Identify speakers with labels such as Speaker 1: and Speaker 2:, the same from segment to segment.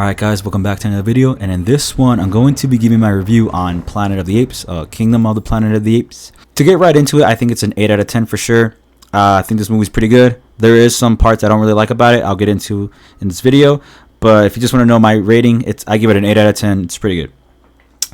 Speaker 1: Alright guys, welcome back to another video, and in this one I'm going to be giving my review on Planet of the Apes, Kingdom of the Planet of the Apes. To get right into it, I think it's an 8 out of 10 for sure. I think this movie's pretty good. There is some parts I don't really like about it, I'll get into in this video, but if you just want to know my rating, I give it an 8 out of 10, it's pretty good.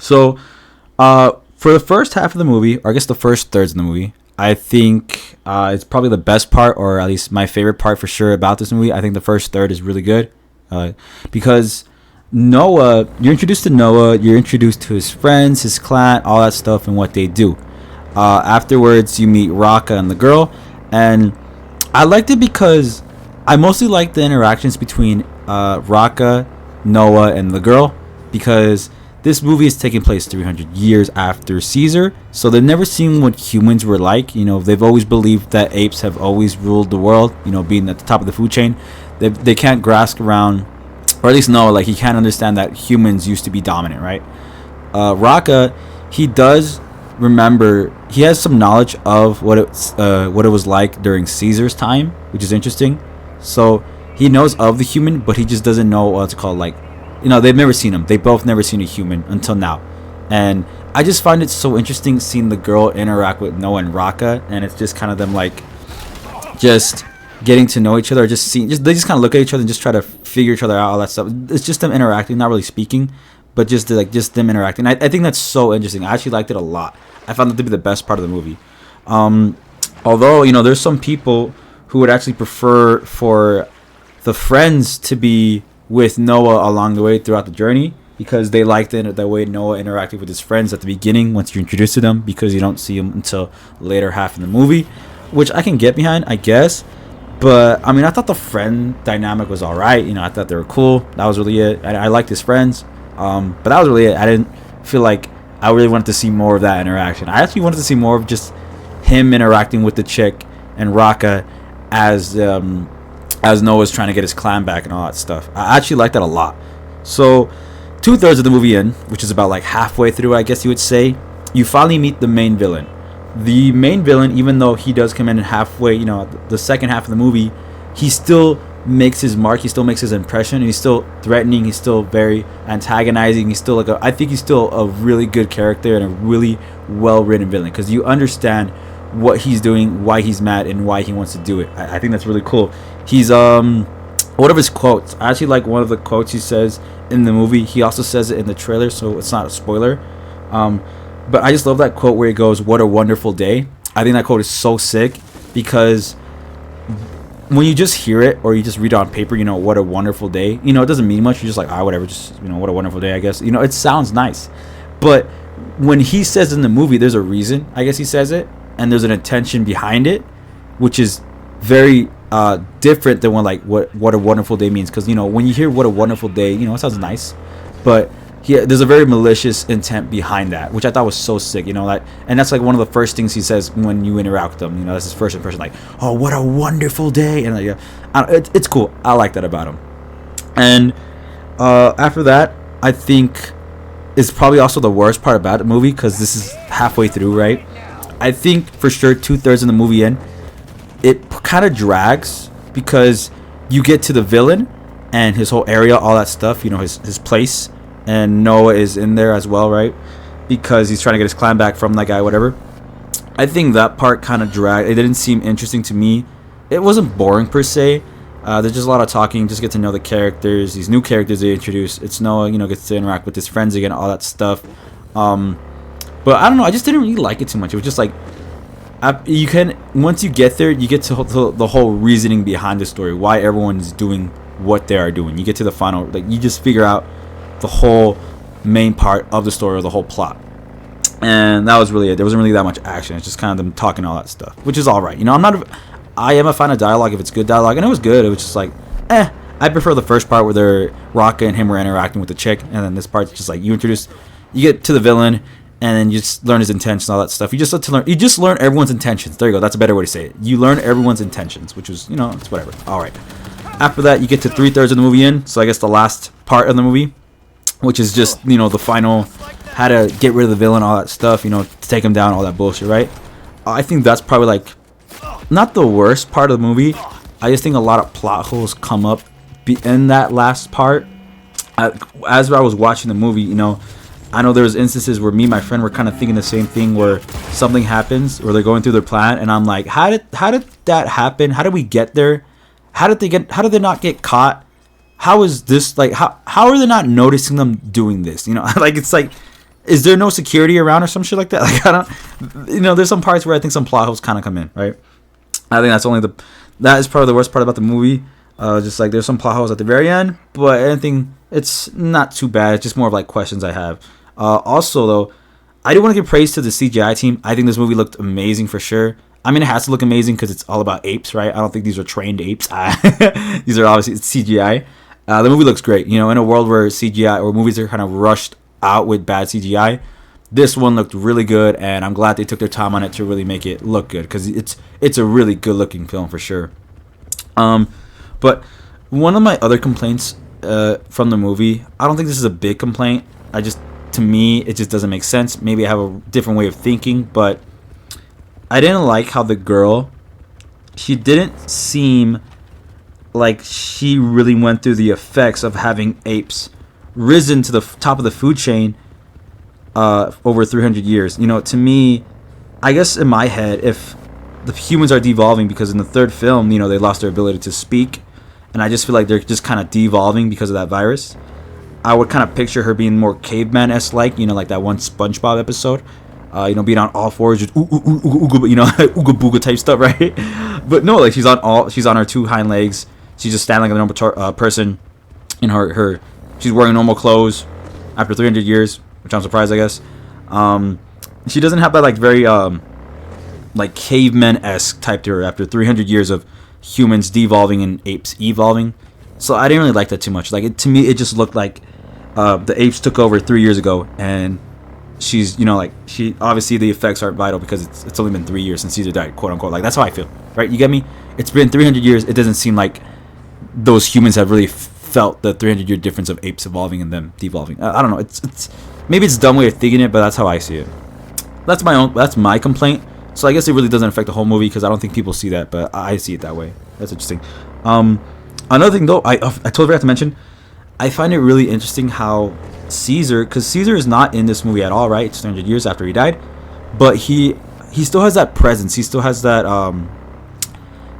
Speaker 1: So, for the first half of the movie, or I guess the first thirds of the movie, I think it's probably the best part, or at least my favorite part for sure about this movie. I think the first third is really good. Because Noah, you're introduced to Noah, you're introduced to his friends, his clan, all that stuff, and what they do. Afterwards, you meet Raka and the girl, and I liked it because I mostly liked the interactions between Raka, Noah, and the girl, because this movie is taking place 300 years after Caesar, so they've never seen what humans were like. You know, they've always believed that apes have always ruled the world, you know, being at the top of the food chain. They can't grasp around, or at least Noah, like, he can't understand that humans used to be dominant, right? Raka, he does remember, he has some knowledge of what it was like during Caesar's time, which is interesting. So he knows of the human, but he just doesn't know what it's called. Like, you know, they've never seen him. They both never seen a human until now. And I just find it so interesting seeing the girl interact with Noah and Raka, and it's just kind of them like just getting to know each other, or just seeing, they just kind of look at each other and just try to figure each other out, all that stuff. It's just them interacting, not really speaking, but just them interacting. I think that's so interesting. I actually liked it a lot. I found it to be the best part of the movie. Although, you know, there's some people who would actually prefer for the friends to be with Noah along the way throughout the journey, because they liked the way Noah interacted with his friends at the beginning once you're introduced to them, because you don't see them until later half in the movie, which I can get behind, I guess. But I mean, I thought the friend dynamic was alright. You know, I thought they were cool. That was really it. I liked his friends, but that was really it. I didn't feel like I really wanted to see more of that interaction. I actually wanted to see more of just him interacting with the chick and Raka as Noah's trying to get his clan back and all that stuff. I actually liked that a lot. So 2/3 of the movie in, which is about like halfway through, I guess you would say, you finally meet the main villain. The main villain, even though he does come in halfway, you know, the second half of the movie, he still makes his mark, he still makes his impression, and he's still threatening, he's still very antagonizing, he's still like I think he's still a really good character and a really well written villain, because you understand what he's doing, why he's mad, and why he wants to do it. I think that's really cool. He's one of his quotes, I actually like one of the quotes he says in the movie. He also says it in the trailer, so it's not a spoiler. But I just love that quote where he goes, "What a wonderful day." I think that quote is so sick, because when you just hear it or you just read it on paper, you know, what a wonderful day, you know, it doesn't mean much. You're just like, whatever, just, you know, what a wonderful day, I guess. You know, it sounds nice. But when he says in the movie, there's a reason, I guess he says it, and there's an intention behind it, which is very different than when, like, what a wonderful day means. Because, you know, when you hear what a wonderful day, you know, it sounds nice, but there's a very malicious intent behind that, which I thought was so sick, you know, like, and that's like one of the first things he says when you interact with him, you know, that's his first impression, like, oh, what a wonderful day, and like, yeah, it's cool. I like that about him. And after that, I think is probably also the worst part about the movie, because this is halfway through, right? I think for sure 2/3 of the movie in, it kind of drags, because you get to the villain and his whole area, all that stuff, you know, his place. And Noah is in there as well, right? Because he's trying to get his clan back from that guy, whatever. I think that part kind of dragged. It didn't seem interesting to me. It wasn't boring per se. There's just a lot of talking. Just get to know the characters. These new characters they introduce. It's Noah, you know, gets to interact with his friends again, all that stuff. But I don't know. I just didn't really like it too much. It was just like, you can, once you get there, you get to the whole reasoning behind the story, why everyone's doing what they are doing. You get to the final, like, you just figure out the whole main part of the story, or the whole plot, and that was really it. There wasn't really that much action. It's just kind of them talking all that stuff, which is all right. You know, I am a fan of dialogue if it's good dialogue, and it was good. It was just like, I prefer the first part where Raka and him were interacting with the chick, and then this part's just like you get to the villain, and then you just learn his intentions, all that stuff. You just learn everyone's intentions. There you go. That's a better way to say it. You learn everyone's intentions, which is, you know, it's whatever. All right. After that, you get to 3/3 of the movie in, so I guess the last part of the movie, which is just, you know, the final, how to get rid of the villain, all that stuff, you know, to take him down, all that bullshit, right? I think that's probably, like, not the worst part of the movie. I just think a lot of plot holes come up in that last part, as I was watching the movie, you know, I know there was instances where me and my friend were kind of thinking the same thing, where something happens, where they're going through their plan, and I'm like, how did that happen? How did we get there? How did they not get caught? How is this, like, how are they not noticing them doing this? You know, like, it's like, is there no security around or some shit like that? Like, I don't, you know, there's some parts where I think some plot holes kind of come in, right? I think that is probably the worst part about the movie. Just like there's some plot holes at the very end, but anything, it's not too bad. It's just more of like questions I have. Also though, I do want to give praise to the CGI team. I think this movie looked amazing for sure. I mean, it has to look amazing because it's all about apes, right? I don't think these are trained apes. These are obviously, it's CGI. The movie looks great. You know, in a world where CGI or movies are kind of rushed out with bad CGI, this one looked really good, and I'm glad they took their time on it to really make it look good, because it's a really good looking film for sure. But one of my other complaints from the movie, I don't think this is a big complaint. To me, it just doesn't make sense. Maybe I have a different way of thinking, but I didn't like how the girl, she didn't seem like she really went through the effects of having apes risen to the top of the food chain over 300 years. You know, to me, I guess in my head, if the humans are devolving because in the third film, you know, they lost their ability to speak, and I just feel like they're just kind of devolving because of that virus. I would kind of picture her being more caveman-esque, like, you know, like that one SpongeBob episode, you know, being on all fours, just ooga, you know, ooga booga type stuff, right? But no, like she's on her two hind legs. She's just standing like a normal person in her. She's wearing normal clothes after 300 years, which I'm surprised, I guess. She doesn't have that like very like caveman-esque type to her after 300 years of humans devolving and apes evolving. So I didn't really like that too much. Like, to me, it just looked like the apes took over 3 years ago, and she's, you know, like, she obviously the effects aren't vital because it's only been 3 years since Caesar died, quote unquote. Like, that's how I feel, right? You get me? It's been 300 years. It doesn't seem like those humans have really felt the 300-year difference of apes evolving and them devolving. I don't know. It's maybe it's a dumb way of thinking it, but that's how I see it. That's my complaint. So I guess it really doesn't affect the whole movie because I don't think people see that, but I see it that way. That's interesting. Another thing though, I totally forgot to mention, I find it really interesting how Caesar, because Caesar is not in this movie at all, right? It's 300 years after he died, but he still has that presence. He still has that.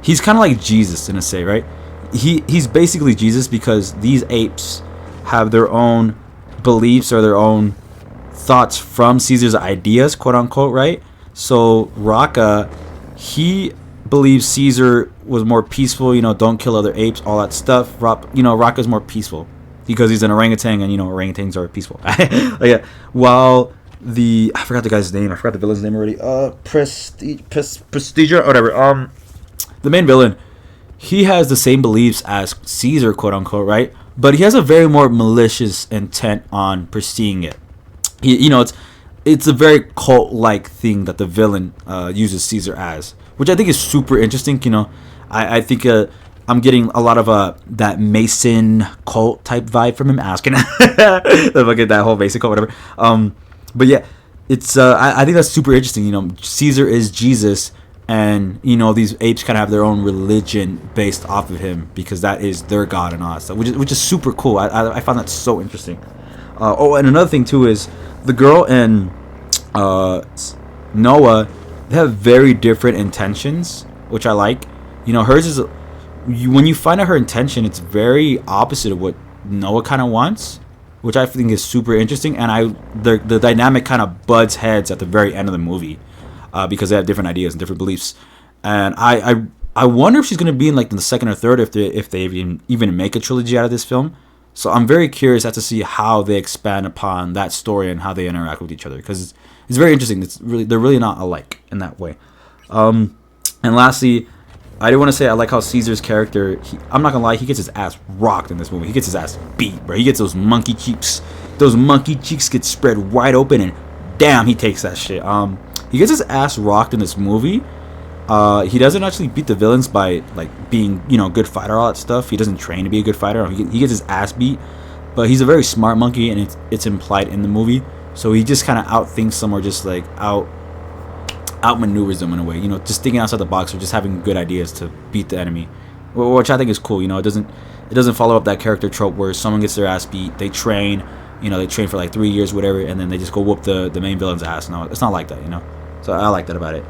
Speaker 1: He's kind of like Jesus in a say, right? He's basically Jesus because these apes have their own beliefs or their own thoughts from Caesar's ideas, quote unquote, right? So Raka, he believes Caesar was more peaceful, you know, don't kill other apes, all that stuff. You know, Raka's more peaceful because he's an orangutan, and you know, orangutans are peaceful. Yeah. While I forgot the guy's name, I forgot the villain's name already. Prestige or whatever. The main villain, he has the same beliefs as Caesar, quote unquote, right? But he has a very more malicious intent on pursuing it. You know, it's a very cult-like thing that the villain uses Caesar as, which I think is super interesting. You know, I think I'm getting a lot of that Mason cult type vibe from him, asking that whole Mason cult, whatever. But yeah, it's I think that's super interesting. You know, Caesar is Jesus, and you know, these apes kind of have their own religion based off of him because that is their god and all that stuff, which is super cool. I found that so interesting. And another thing too is the girl and Noah, they have very different intentions, which I like. You know, hers is when you find out her intention, it's very opposite of what Noah kind of wants, which I think is super interesting. And the dynamic kind of butts heads at the very end of the movie because they have different ideas and different beliefs. And I wonder if she's going to be in like the second or third if they even make a trilogy out of this film. So I'm very curious as to see how they expand upon that story and how they interact with each other, because it's very interesting. They're really not alike in that way. And lastly, I do want to say I like how Caesar's character, I'm not gonna lie, he gets his ass rocked in this movie. He gets his ass beat, bro. He gets those monkey cheeks. Those monkey cheeks get spread wide open, and damn, he takes that shit. He gets his ass rocked in this movie. He doesn't actually beat the villains by like being, you know, a good fighter, all that stuff. He doesn't train to be a good fighter. He gets his ass beat, but he's a very smart monkey, and it's implied in the movie. So he just kind of outthinks them, or just like outmaneuvers them in a way. You know, just thinking outside the box, or just having good ideas to beat the enemy, which I think is cool. You know, it doesn't. It doesn't follow up that character trope where someone gets their ass beat, they train, they train for like 3 years, whatever, and then they just go whoop the main villain's ass. No, it's not like that, So I like that about it.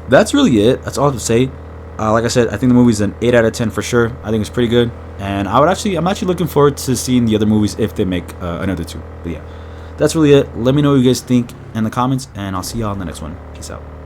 Speaker 1: That's really it. That's all I have to say. Like I said, I think the movie's an 8 out of 10 for sure. I think it's pretty good, and I'm actually looking forward to seeing the other movies if they make another 2. But yeah, that's really it. Let me know what you guys think in the comments, and I'll see y'all in the next one. Peace out.